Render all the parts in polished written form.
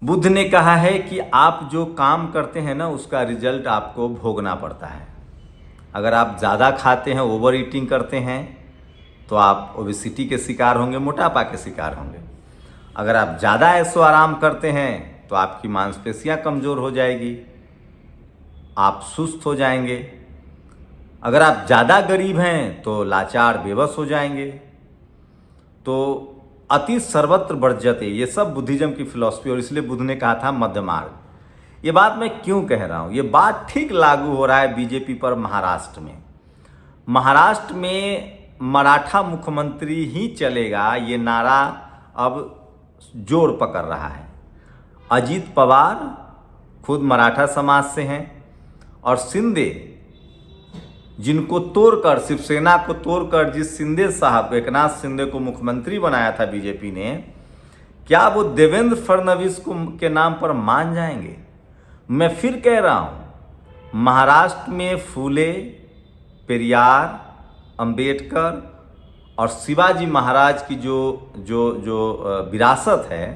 बुद्ध ने कहा है कि आप जो काम करते हैं ना उसका रिजल्ट आपको भोगना पड़ता है। अगर आप ज़्यादा खाते हैं, ओवर ईटिंग करते हैं, तो आप ओबेसिटी के शिकार होंगे, मोटापा के शिकार होंगे। अगर आप ज़्यादा ऐशो आराम करते हैं तो आपकी मांसपेशियां कमज़ोर हो जाएगी, आप सुस्त हो जाएंगे। अगर आप ज़्यादा गरीब हैं तो लाचार बेबस हो जाएंगे। तो अति सर्वत्र वर्ज्यते, ये सब बुद्धिज्म की फिलॉसफी, और इसलिए बुद्ध ने कहा था मध्य मार्ग। ये बात मैं क्यों कह रहा हूँ, ये बात ठीक लागू हो रहा है बीजेपी पर महाराष्ट्र में। महाराष्ट्र में मराठा मुख्यमंत्री ही चलेगा, ये नारा अब जोर पकड़ रहा है। अजीत पवार खुद मराठा समाज से हैं, और शिंदे जिनको तोड़कर, शिवसेना को तोड़कर जिस शिंदे साहब, एकनाथ शिंदे को मुख्यमंत्री बनाया था बीजेपी ने, क्या वो देवेंद्र फडणवीस को के नाम पर मान जाएंगे? मैं फिर कह रहा हूं, महाराष्ट्र में फूले, पेरियार, अंबेडकर और शिवाजी महाराज की जो विरासत है,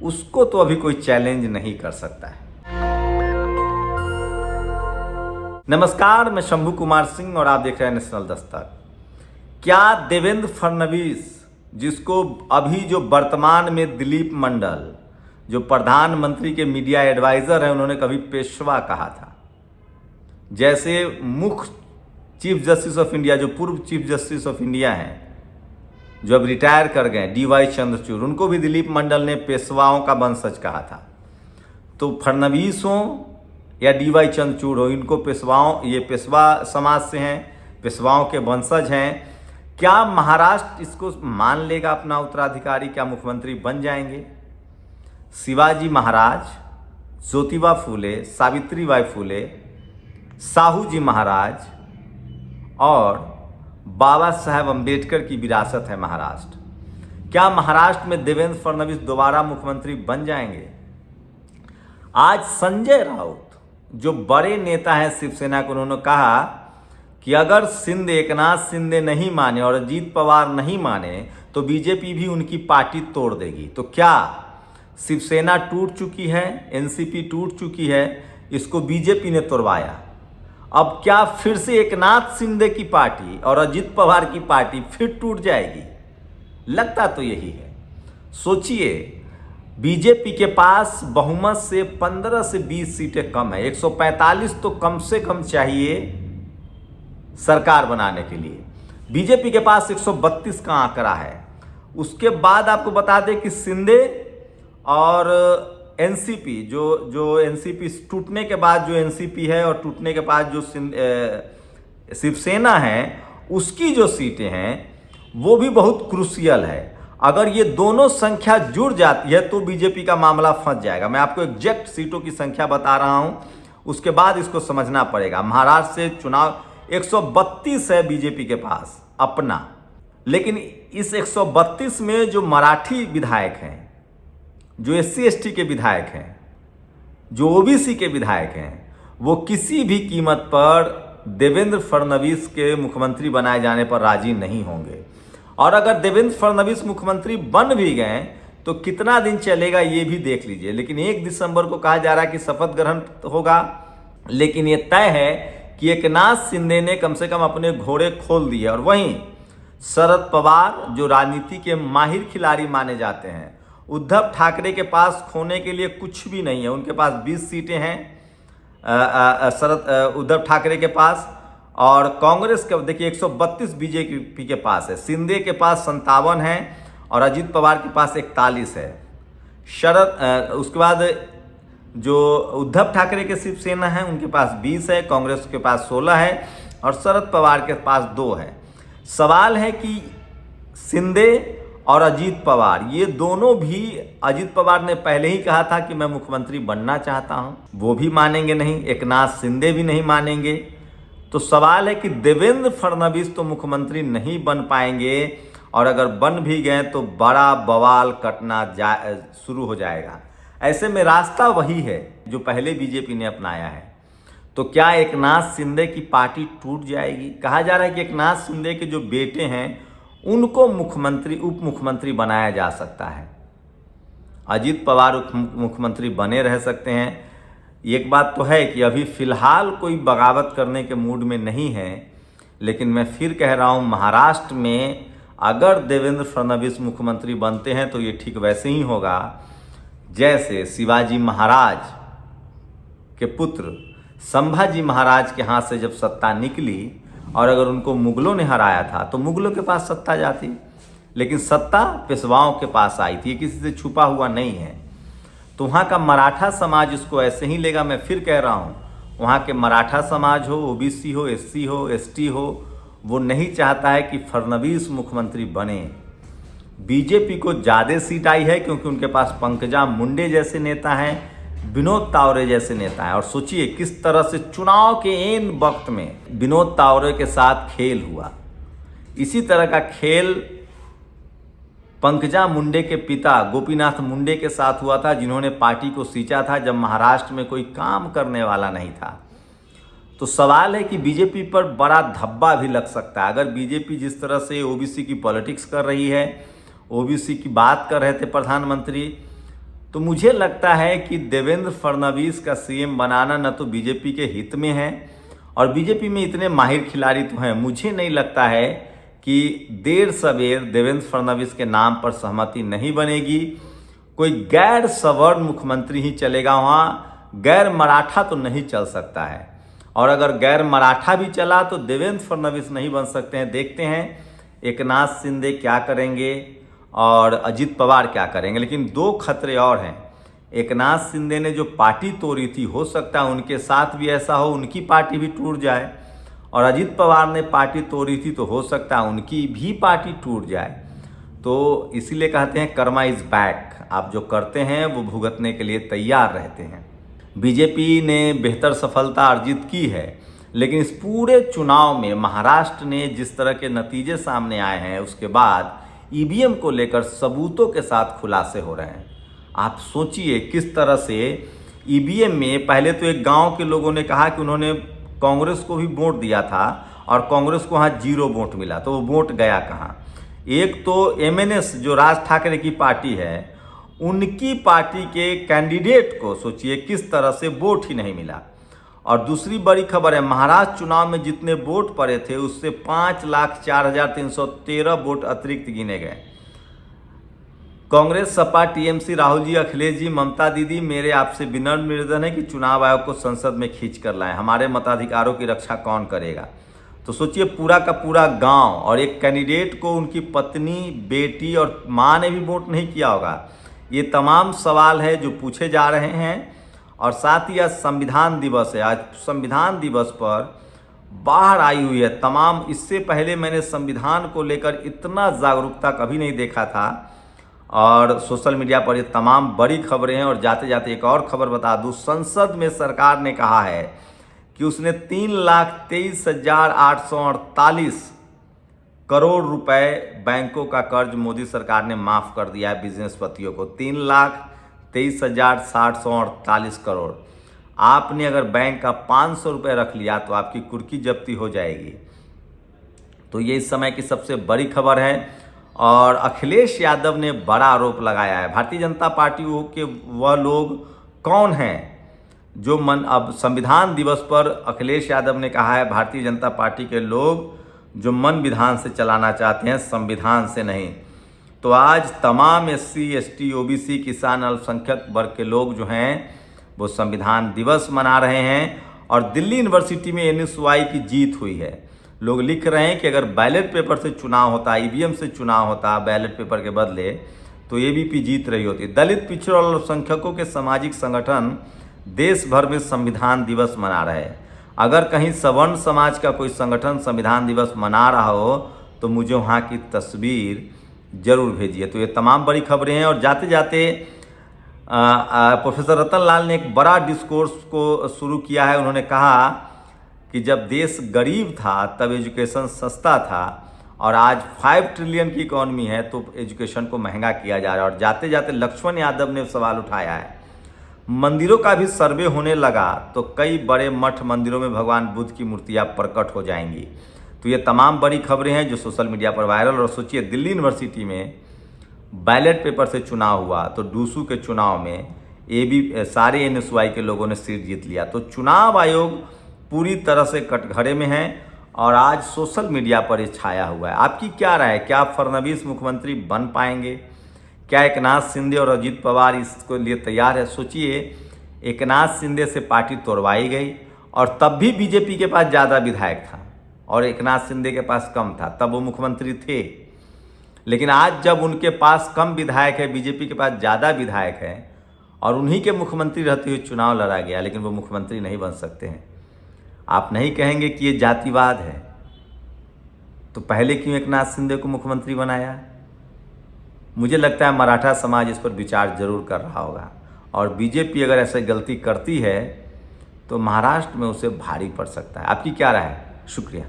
उसको तो अभी कोई चैलेंज नहीं कर सकता है। नमस्कार, मैं शंभू कुमार सिंह और आप देख रहे हैं नेशनल दस्तक। क्या देवेंद्र फडणवीस, जिसको अभी जो वर्तमान में दिलीप मंडल, जो प्रधानमंत्री के मीडिया एडवाइजर हैं, उन्होंने कभी पेशवा कहा था, जैसे मुख्य चीफ जस्टिस ऑफ इंडिया, जो पूर्व चीफ जस्टिस ऑफ इंडिया हैं, जो अब रिटायर कर गए, DY चंद्रचूड़, उनको भी दिलीप मंडल ने पेशवाओं का वंशज कहा था। तो फडणवीस हो या DY चंद्रचूड़ हो, इनको पेशवाओं, ये पेशवा समाज से हैं, पेशवाओं के वंशज हैं। क्या महाराष्ट्र इसको मान लेगा अपना उत्तराधिकारी? क्या मुख्यमंत्री बन जाएंगे? शिवाजी महाराज, ज्योतिबा फूले, सावित्रीबाई फूले, साहू जी महाराज और बाबा साहेब अंबेडकर की विरासत है महाराष्ट्र। क्या महाराष्ट्र में देवेंद्र फडणवीस दोबारा मुख्यमंत्री बन जाएंगे? आज संजय राउत, जो बड़े नेता हैं शिवसेना के, उन्होंने कहा कि अगर शिंदे, एकनाथ शिंदे नहीं माने और अजीत पवार नहीं माने तो बीजेपी भी उनकी पार्टी तोड़ देगी। तो क्या शिवसेना टूट चुकी है, एनसीपी टूट चुकी है, इसको बीजेपी ने तोड़वाया। अब क्या फिर से एकनाथ शिंदे की पार्टी और अजीत पवार की पार्टी फिर टूट जाएगी? लगता तो यही है। सोचिए, बीजेपी के पास बहुमत से 15 से 20 सीटें कम है, 145 तो कम से कम चाहिए सरकार बनाने के लिए। बीजेपी के पास 132 का आंकड़ा है। उसके बाद आपको बता दें कि शिंदे और एनसीपी, जो एनसीपी टूटने के बाद जो एनसीपी है और टूटने के बाद जो शिवसेना है, उसकी जो सीटें हैं वो भी बहुत क्रूशियल है। अगर ये दोनों संख्या जुड़ जाती है तो बीजेपी का मामला फंस जाएगा। मैं आपको एग्जैक्ट सीटों की संख्या बता रहा हूं, उसके बाद इसको समझना पड़ेगा। महाराष्ट्र से चुनाव 132 है बीजेपी के पास अपना, लेकिन इस 132 में जो मराठी विधायक हैं, जो SC ST के विधायक हैं, जो OBC के विधायक हैं, वो किसी भी कीमत पर देवेंद्र फडणवीस के मुख्यमंत्री बनाए जाने पर राजी नहीं होंगे। और अगर देवेंद्र फडणवीस मुख्यमंत्री बन भी गए तो कितना दिन चलेगा ये भी देख लीजिए। लेकिन 1 दिसंबर को कहा जा रहा है कि शपथ ग्रहण होगा, लेकिन ये तय है कि एकनाथ शिंदे ने कम से कम अपने घोड़े खोल दिए। और वहीं शरद पवार, जो राजनीति के माहिर खिलाड़ी माने जाते हैं, उद्धव ठाकरे के पास खोने के लिए कुछ भी नहीं है। उनके पास 20 सीटें हैं उद्धव ठाकरे के पास, और कांग्रेस के देखिए 132 बीजेपी के पास है, शिंदे के पास 57 है और अजीत पवार के पास 41 है। उसके बाद जो उद्धव ठाकरे के शिवसेना है उनके पास 20 है, कांग्रेस के पास 16 है और शरद पवार के पास 2 है। सवाल है कि शिंदे और अजीत पवार, ये दोनों भी, अजीत पवार ने पहले ही कहा था कि मैं मुख्यमंत्री बनना चाहता हूं, वो भी मानेंगे नहीं, एकनाथ शिंदे भी नहीं मानेंगे। तो सवाल है कि देवेंद्र फडणवीस तो मुख्यमंत्री नहीं बन पाएंगे, और अगर बन भी गए तो बड़ा बवाल कटना शुरू हो जाएगा। ऐसे में रास्ता वही है जो पहले बीजेपी ने अपनाया है। तो क्या एकनाथ शिंदे की पार्टी टूट जाएगी? कहा जा रहा है कि एकनाथ शिंदे के जो बेटे हैं उनको मुख्यमंत्री, उप मुख्यमंत्री बनाया जा सकता है। अजीत पवार मुख्यमंत्री बने रह सकते हैं। एक बात तो है कि अभी फिलहाल कोई बगावत करने के मूड में नहीं है, लेकिन मैं फिर कह रहा हूँ, महाराष्ट्र में अगर देवेंद्र फडणवीस मुख्यमंत्री बनते हैं तो ये ठीक वैसे ही होगा जैसे शिवाजी महाराज के पुत्र संभाजी महाराज के हाथ से जब सत्ता निकली और अगर उनको मुगलों ने हराया था तो मुगलों के पास सत्ता जाती, लेकिन सत्ता पेशवाओं के पास आई थी, ये किसी से छुपा हुआ नहीं है। तो वहाँ का मराठा समाज इसको ऐसे ही लेगा। मैं फिर कह रहा हूँ, वहाँ के मराठा समाज हो, ओबीसी हो, एससी हो, एसटी हो, वो नहीं चाहता है कि फडणवीस मुख्यमंत्री बने। बीजेपी को ज़्यादा सीट आई है क्योंकि उनके पास पंकजा मुंडे जैसे नेता हैं, विनोद तावरे जैसे नेता हैं। और सोचिए किस तरह से चुनाव के एन वक्त में विनोद तावरे के साथ खेल हुआ। इसी तरह का खेल पंकजा मुंडे के पिता गोपीनाथ मुंडे के साथ हुआ था, जिन्होंने पार्टी को सींचा था जब महाराष्ट्र में कोई काम करने वाला नहीं था। तो सवाल है कि बीजेपी पर बड़ा धब्बा भी लग सकता है। अगर बीजेपी जिस तरह से ओबीसी की पॉलिटिक्स कर रही है, ओबीसी की बात कर रहे थे प्रधानमंत्री, तो मुझे लगता है कि देवेंद्र फडणवीस का सीएम बनाना न तो बीजेपी के हित में है, और बीजेपी में इतने माहिर खिलाड़ी तो हैं, मुझे नहीं लगता है कि देर सवेर देवेंद्र फडणवीस के नाम पर सहमति नहीं बनेगी। कोई गैर सवर्ण मुख्यमंत्री ही चलेगा वहाँ, गैर मराठा तो नहीं चल सकता है। और अगर गैर मराठा भी चला तो देवेंद्र फडणवीस नहीं बन सकते हैं। देखते हैं एकनाथ शिंदे क्या करेंगे और अजीत पवार क्या करेंगे। लेकिन दो खतरे और हैं। एकनाथ शिंदे ने जो पार्टी तोड़ी थी, हो सकता है उनके साथ भी ऐसा हो, उनकी पार्टी भी टूट जाए। और अजीत पवार ने पार्टी तोड़ी थी तो हो सकता है उनकी भी पार्टी टूट जाए। तो इसीलिए कहते हैं कर्मा इज बैक, आप जो करते हैं वो भुगतने के लिए तैयार रहते हैं। बीजेपी ने बेहतर सफलता अर्जित की है, लेकिन इस पूरे चुनाव में महाराष्ट्र ने जिस तरह के नतीजे सामने आए हैं, उसके बाद ईवीएम को लेकर सबूतों के साथ खुलासे हो रहे हैं। आप सोचिए किस तरह से ईवीएम में पहले तो एक गांव के लोगों ने कहा कि उन्होंने कांग्रेस को भी वोट दिया था और कांग्रेस को वहाँ 0 वोट मिला, तो वो वोट गया कहाँ। एक तो एमएनएस जो राज ठाकरे की पार्टी है, उनकी पार्टी के कैंडिडेट को सोचिए किस तरह से वोट ही नहीं मिला। और दूसरी बड़ी खबर है, महाराष्ट्र चुनाव में जितने वोट पड़े थे उससे 5,04,313 वोट अतिरिक्त गिने गए। कांग्रेस, सपा, टीएमसी, राहुल जी, अखिलेश जी, ममता दीदी, मेरे आपसे विनम्र निवेदन है कि चुनाव आयोग को संसद में खींच कर लाएं। हमारे मताधिकारों की रक्षा कौन करेगा। तो सोचिए पूरा का पूरा गांव, और एक कैंडिडेट को उनकी पत्नी, बेटी और माँ ने भी वोट नहीं किया होगा। ये तमाम सवाल है जो पूछे जा रहे हैं। और साथ ही आज संविधान दिवस है। आज संविधान दिवस पर बाहर आई हुई है तमाम, इससे पहले मैंने संविधान को लेकर इतना जागरूकता कभी नहीं देखा था। और सोशल मीडिया पर ये तमाम बड़ी खबरें हैं। और जाते जाते एक और खबर बता दूं, संसद में सरकार ने कहा है कि उसने 3,23,848 करोड़ रुपए बैंकों का कर्ज मोदी सरकार ने माफ़ कर दिया है बिजनेसपतियों को। 3,23,748 करोड़। आपने अगर बैंक का 500 रुपये रख लिया तो आपकी कुर्की जब्ती हो जाएगी। तो ये इस समय की सबसे बड़ी खबर है। और अखिलेश यादव ने बड़ा आरोप लगाया है। भारतीय जनता पार्टी के वह लोग कौन हैं जो अब संविधान दिवस पर अखिलेश यादव ने कहा है, भारतीय जनता पार्टी के लोग जो मन विधान से चलाना चाहते हैं, संविधान से नहीं। तो आज तमाम एससी, एसटी, ओबीसी, किसान, अल्पसंख्यक वर्ग के लोग जो हैं वो संविधान दिवस मना रहे हैं। और दिल्ली यूनिवर्सिटी में एनएसयूआई की जीत हुई है। लोग लिख रहे हैं कि अगर बैलेट पेपर से चुनाव होता, ईवीएम से चुनाव होता बैलेट पेपर के बदले, तो एबीपी जीत रही होती। दलित, पिछड़े और अल्पसंख्यकों के सामाजिक संगठन देश भर में संविधान दिवस मना रहे हैं। अगर कहीं सवर्ण समाज का कोई संगठन संविधान दिवस मना रहा हो तो मुझे वहाँ की तस्वीर जरूर भेजिए। तो ये तमाम बड़ी खबरें हैं। और जाते जाते प्रोफेसर रतन लाल ने एक बड़ा डिस्कोर्स को शुरू किया है। उन्होंने कहा कि जब देश गरीब था तब एजुकेशन सस्ता था, और आज 5 ट्रिलियन की इकॉनमी है तो एजुकेशन को महंगा किया जा रहा है। और जाते जाते लक्ष्मण यादव ने सवाल उठाया है, मंदिरों का भी सर्वे होने लगा तो कई बड़े मठ मंदिरों में भगवान बुद्ध की मूर्तियाँ प्रकट हो जाएंगी। तो ये तमाम बड़ी खबरें हैं जो सोशल मीडिया पर वायरल। और सोचिए दिल्ली यूनिवर्सिटी में बैलेट पेपर से चुनाव हुआ तो डूसू के चुनाव में सारे NSY के लोगों ने सीट जीत लिया। तो चुनाव आयोग पूरी तरह से कटघरे में है और आज सोशल मीडिया पर ये छाया हुआ है। आपकी क्या राय है? क्या फडणवीस मुख्यमंत्री बन पाएंगे? क्या एकनाथ शिंदे और अजीत पवार इसको लिए तैयार है? सोचिए, एकनाथ शिंदे से पार्टी तोड़वाई गई और तब भी बीजेपी के पास ज़्यादा विधायक था और एकनाथ शिंदे के पास कम था, तब वो मुख्यमंत्री थे। लेकिन आज जब उनके पास कम विधायक है, बीजेपी के पास ज़्यादा विधायक है और उन्हीं के मुख्यमंत्री रहते हुए चुनाव लड़ा गया, लेकिन वो मुख्यमंत्री नहीं बन सकते हैं। आप नहीं कहेंगे कि ये जातिवाद है? तो पहले क्यों एकनाथ शिंदे को मुख्यमंत्री बनाया? मुझे लगता है मराठा समाज इस पर विचार जरूर कर रहा होगा और बीजेपी अगर ऐसे गलती करती है तो महाराष्ट्र में उसे भारी पड़ सकता है। आपकी क्या राय है? शुक्रिया।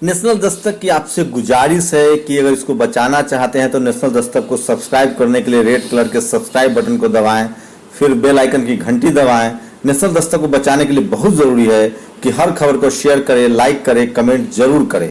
नेशनल दस्तक की आपसे गुजारिश है कि अगर इसको बचाना चाहते हैं तो नेशनल दस्तक को सब्सक्राइब करने के लिए रेड कलर के सब्सक्राइब बटन को दबाएं, फिर बेल आइकन की घंटी दबाएं। नेशनल दस्तक को बचाने के लिए बहुत जरूरी है कि हर खबर को शेयर करें, लाइक करें, कमेंट जरूर करें।